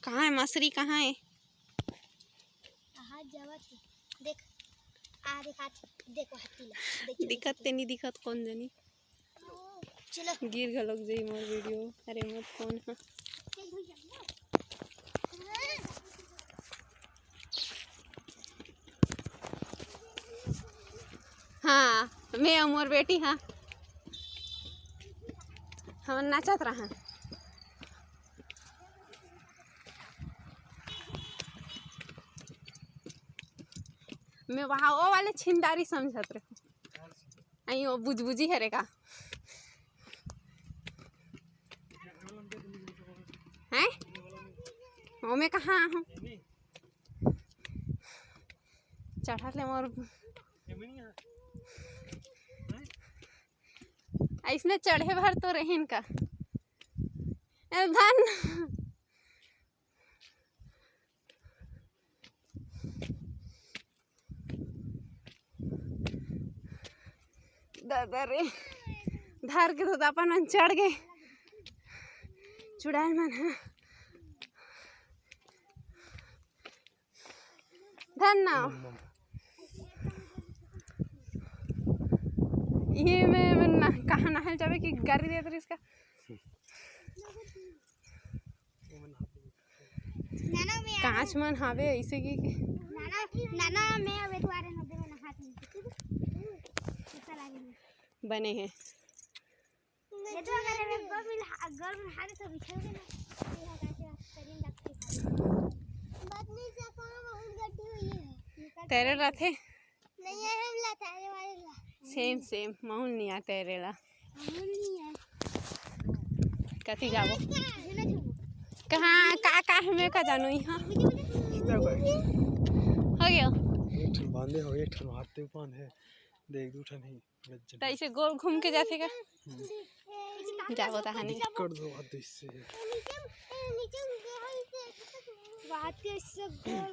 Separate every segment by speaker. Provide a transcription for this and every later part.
Speaker 1: कहाँ है मछली? कहाँ है?
Speaker 2: देख आ देखो हाथी
Speaker 1: दिखत ते नहीं दिखत कौन जानी।
Speaker 2: चलो
Speaker 1: गिर गलक जाई मोर वीडियो। अरे मत कौन है? हाँ मैं मोर बेटी। हाँ हम नाचत रहा। मैं वहाँ वो वाले छिंदारी समझत रहे। आई वो बुझबुझी है रे का हैं? वो मैं कहाँ हूँ? चढ़ा ले मोर ऐसने चढ़े भर तो रहें का धन। दादा रे धार के तो अपन मन चढ़ गए चुड़ैल मन है धन ना। ये मैं कहाँ नहल जावे कि गाड़ी दे रही इसका कांच मन हावे ऐसे की
Speaker 2: नाना मैं अबे तुम्हारे नब्बे में नहाती
Speaker 1: बने हैं।
Speaker 2: ये तो अगर मैं गर्म में हाथ से बिछोगे ना शरीर लगती है बात नहीं से कहां बहुत गड्ढी हुई है
Speaker 1: तेरे रथे
Speaker 2: नहीं है हम लाता है वाले
Speaker 1: सेम माहौल नहीं आ तेरे ला
Speaker 2: नहीं है
Speaker 1: कथी जाबो कहाँ का हमें का जानो यहाँ हो गया
Speaker 3: बांधे हो एक ठन हाथ तूफान है देख दू ठन ही
Speaker 1: तो ऐसे गोल घूम के जाते का जाबो ता हने
Speaker 3: कर दो हाथ इससे
Speaker 2: नीचे बात के सब गोल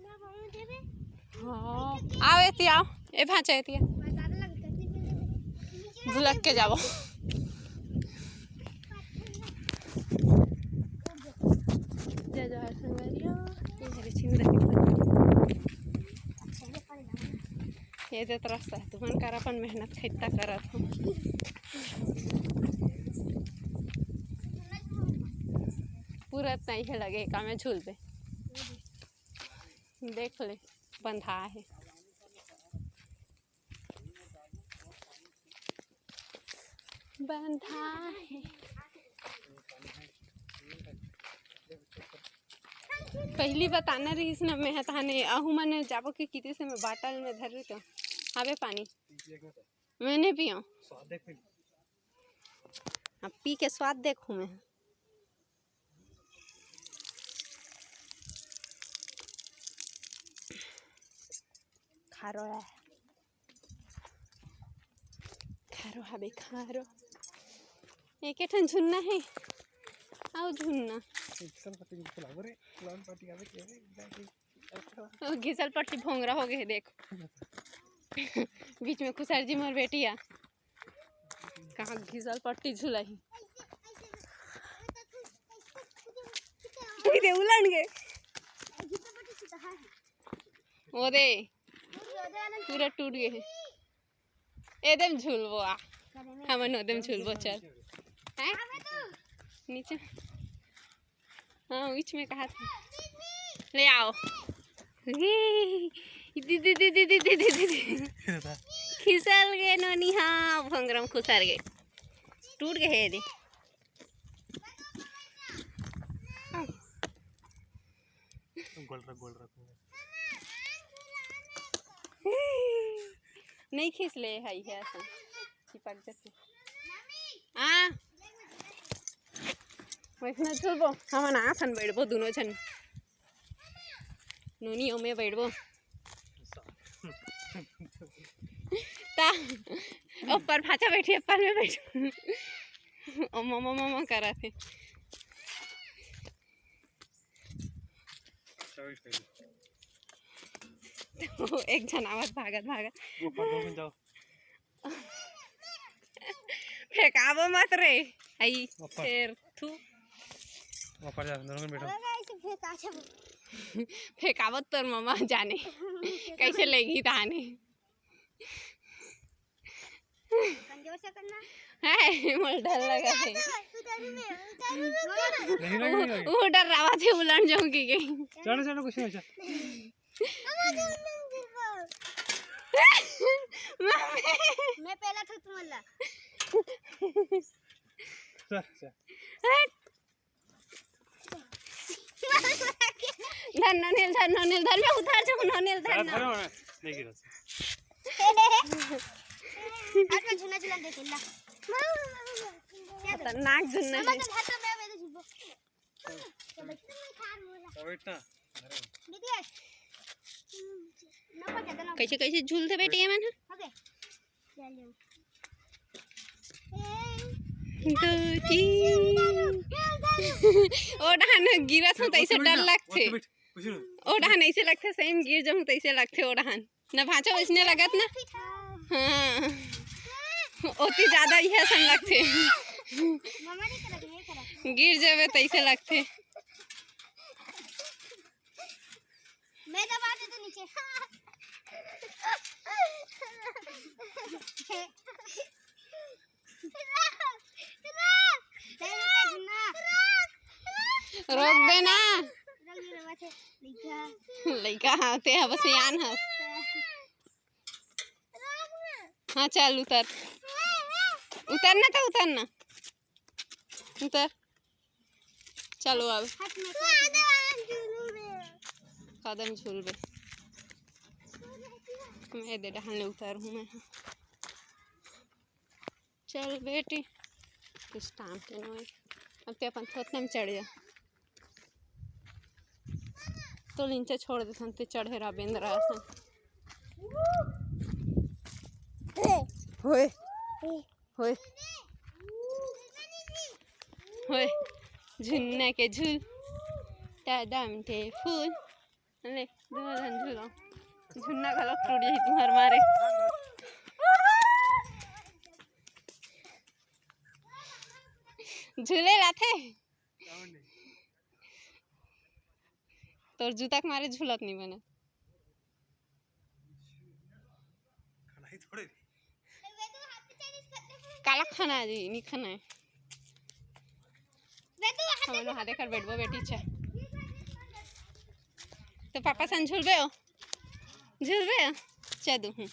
Speaker 2: ना हम देबे
Speaker 1: हां आओ एती आओ ए भाचा एती झुलक के जाबो जा जा संगरिया ये हरी छिंदा ये तो रास्ता है तुमन कर अपन मेहनत खैता करत हो पूरा नहीं है लगे का में झूल पे देख ले बंधा है बंधा है। पहली बताना रही ना मैं हताने आहू मैंने जाबो के किते से मैं बाटल में धर रही तो आवे पानी मैंने पियो अब पी के स्वाद देखूं मैं। खारो है खारो हबे खारो एक ठन झुन्ना है आओ झुन्ना घिसल पट्टी भोंगरा हो गए देख बीच में खुसर जी मोर बेटिया कहाँ घिसल पट्टी झुलाई दे उलट गए वो दे पूरा टूट गए है एकदम झूलबो आ हमन एकदम झूलबो चल हैं नीचे हाँ बीच में कहा था ले आओ खिसल गए नोनी। हाँ भंगरम खुसर गए टूट गए यदि नहीं खींच ले है ऐसा चिपक जाते हाँ वैसे चलबो हम ना छन बैठबो दोनों छन नोनी में बैठबो ता ऊपर भाचा बैठी ऊपर में बैठ ओ मामा मामा करा थे तो एक जन आवाज भागत फेंकाबो मत रे आई फिर तू
Speaker 3: ऊपर जा दोनों में बैठो
Speaker 2: अबे गाइस फेंक आछे
Speaker 1: फेंकावत तोर मम्मा जाने कैसे लेगी ताने
Speaker 2: कंजोर से करना
Speaker 1: है मोल डर लगा है
Speaker 2: उतारू में उतारू
Speaker 3: नहीं लगे नहीं लगे
Speaker 1: वो डर रहा थे उलट जाऊंगी गई
Speaker 3: चलो चलो कुछ नहीं अच्छा
Speaker 2: मैं पहला था तुम्हारा
Speaker 3: चल चल
Speaker 1: धर नोनिल धर मैं उतार जाऊँ नोनिल धर
Speaker 3: धरो नहीं गिरा
Speaker 2: आज मैं झूला झूला देख ला
Speaker 1: खतरनाक जुन्ना है
Speaker 2: मैं हाथ में मैं झूलो चलो मैं खान बोला
Speaker 3: वेट ना
Speaker 2: दीदी ना पकड़ देना
Speaker 1: कैसे कैसे झूलते बेटे ये मन
Speaker 2: ओके चलो
Speaker 1: दो तीन ओ डहान गिरत हूँ तैसे डर लगते ओ डहान ऐसे लगते सेम गिर जाऊँ तैसे लगते ओ डहान न भाषा वैसने लगत ना हाँ ओती ज्यादा यह सन लगते
Speaker 2: मम्मा नहीं करा नहीं करा
Speaker 1: गिर जावे तैसे लगते
Speaker 2: मैं दबा दे तो नीचे
Speaker 1: रोक देना लइका आते हैं बस यान है हाँ चल उतर उतरना तो उतरना उतर चलो अब कदम झूल बे मैं दे डहाने उतर हूँ मैं चल बेटी किस टाइम पे नो अब ते अपन थोतने में चढ़ जा तो नीचे छोड़ दे सन ते चढ़े रहा बेंद रहा सन होए होए होए झुन्ना के झूल दादम ते फूल ले दोलन झूलो झुन्ना का लोग टूट जाए तुम्हारे मारे झूले लाथे तोर जूता के मारे झूलत नहीं बने
Speaker 3: खाना ही थोड़े
Speaker 1: काला खाना जी नहीं खाना है हम हाथे कर बैठबो बेटी छे तो पापा सन झूलबे हो चदू हूँ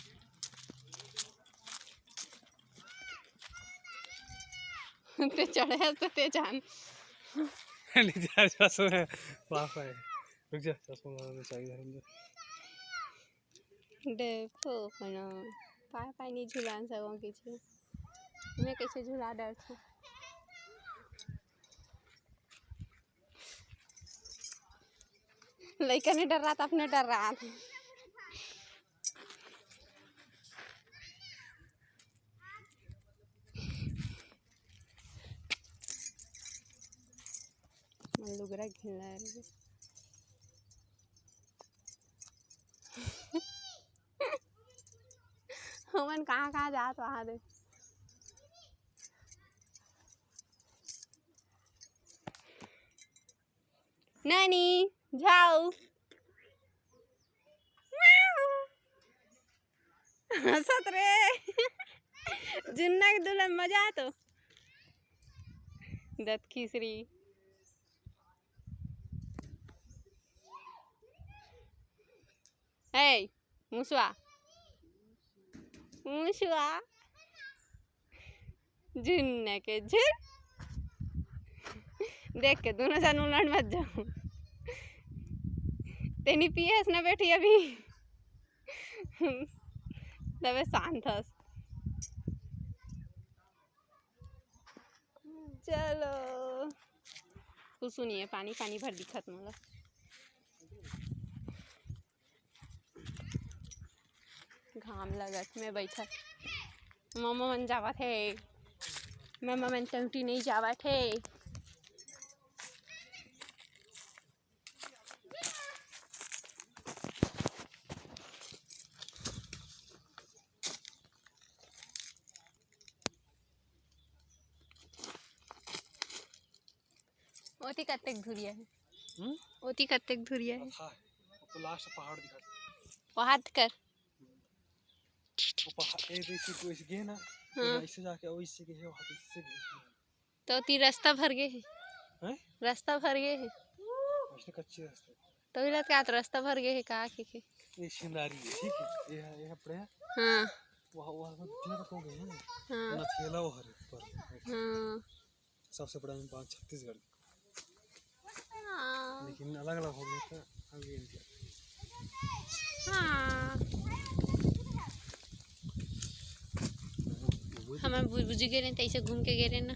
Speaker 1: ते चढ़े तो ते जान
Speaker 3: नहीं जा चश्मा है पास है रुक जा चश्मा लगाना चाहिए हम
Speaker 1: देखो खाना पाए पाए नहीं झूला सकों किसी मैं कैसे झूला डर थी लड़का नहीं डर रहा था अपने डर रहा था लुगरा घिला रही हमन कहाँ जात वहाँ दे नानी जाओ हंसत रे जुन्ना के दुल्हन मजा तो दत खीसरी हे मुसवा जुन्ना के झुल देख के दोनों जन उलट मत जाओ तेनी पियस ना बैठी अभी तबे शांत हस चलो कुछ सुनिए पानी पानी भर दिखत मोला घाम लगत में बैठा मामा मन जावत है मामा मन टंटी नहीं जावत है ओती कत्तेक धुरिया है
Speaker 3: हम्म
Speaker 1: ओती कत्तेक धुरिया है
Speaker 3: था अब तो लास्ट पहाड़ दिखा
Speaker 1: पहाड़ कर
Speaker 3: वो पहाड़ एक ऐसे को ऐसे गए ना
Speaker 1: हाँ
Speaker 3: ऐसे जाके वो इससे गए वहां इससे गए
Speaker 1: तो ती रास्ता भर गए है
Speaker 3: हैं
Speaker 1: रास्ता भर गए है
Speaker 3: ऐसे कच्चे रास्ते
Speaker 1: तो इला क्या तो रास्ता भर गए है का के
Speaker 3: ये शिंदारी है ठीक है ये पड़े
Speaker 1: हाँ
Speaker 3: वहां वहां दिया तो गए हैं
Speaker 1: हाँ
Speaker 3: ना थेला वो हर पर
Speaker 1: हाँ
Speaker 3: सबसे बड़ा में 5 छत्तीसगढ़
Speaker 1: हाँ
Speaker 3: लेकिन अलग अलग हो गया था आगे इंडिया
Speaker 1: हाँ हम बुझ गए तो ऐसे घूम के गए ना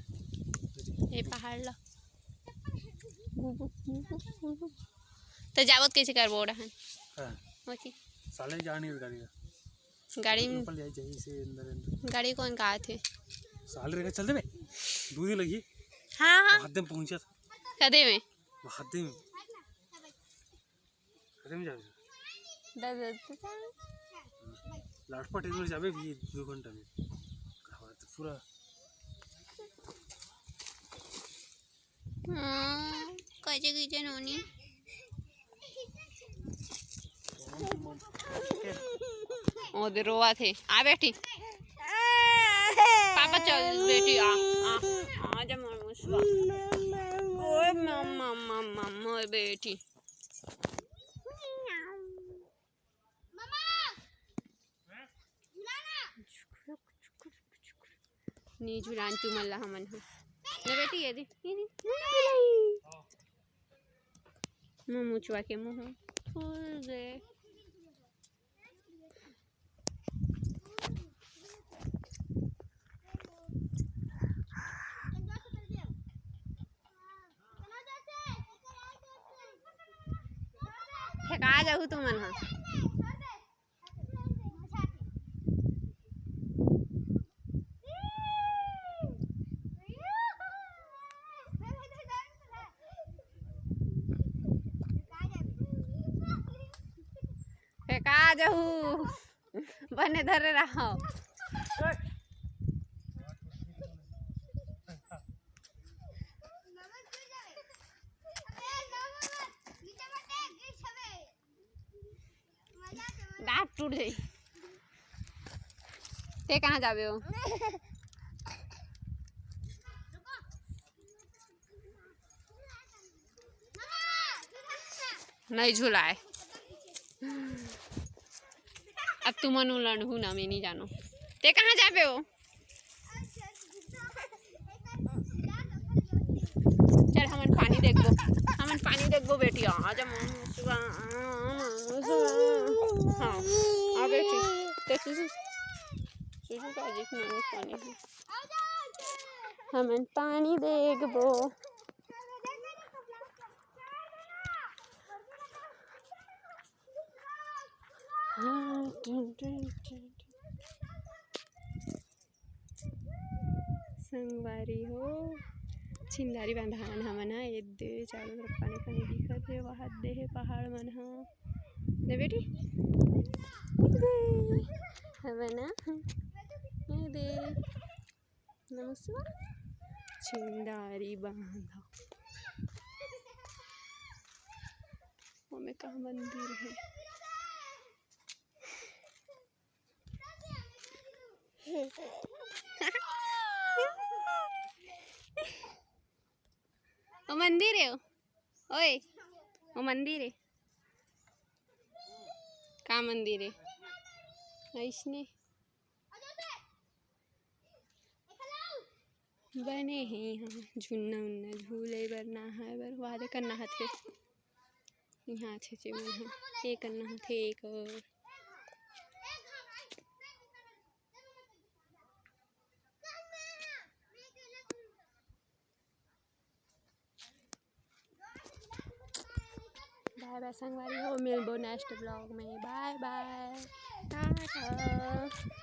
Speaker 1: ये पहाड़ ला तो जावत कैसे कर बोड़ा है
Speaker 3: हां
Speaker 1: होती
Speaker 3: साले जानी गाड़ी
Speaker 1: गाड़ी में
Speaker 3: ऊपर ले जाइए से अंदर
Speaker 1: गाड़ी कौन कहा थे
Speaker 3: साल रे चल दे बे दूध लगी
Speaker 1: हाँ हाँ
Speaker 3: हाथ में पहुंचा था
Speaker 1: कदे में
Speaker 3: हाथ में जा लास्ट पार्ट इधर जाबे भी 2 घंटा में कहवा तो पूरा
Speaker 1: कैसे कीजिए नोनी ओदे रोवा थे आ बेटी पापा चल बेटी आ जा मुस्वा ओए मम्मा मम्मा मोर बेटी नी झुलान तू मल्ला हमन हो ले बेटी ये दे मुँह मुचवा के मुँह फूल गए फेंका जाऊ तू मन हा फेंका जाऊ बने धरे रहो दांत टूट जाई ते कहाँ जाबे हो नहीं झुलाए अब तुम मनु लड़ू ना मैं नहीं जानो ते कहाँ जाबे हो चल हमन पानी देखबो बेटी आजा हाँ आ बेटी ते सुसु का देख नानी पानी है हमन पानी देखबो संगवारी हो छिंदारी बंधान हमन हा एदे चारों तरफ पानी पानी दिखत हे वहां दे हे पहाड़ मन हा दे बेटी हमन दे नमस्कार छिंदारी बांधा ओमे का मंदिर है वो मंदिर है ओए वो मंदिर है का मंदिर है इसने बने हैं यहाँ झुन्ना उन्ना झूले बर नहाए बर वादे करना थे यहाँ अच्छे अच्छे में एक करना थे एक और बाय बाय संगवारी हो मिलबो नेक्स्ट ब्लॉग में बाय बाय टाटा।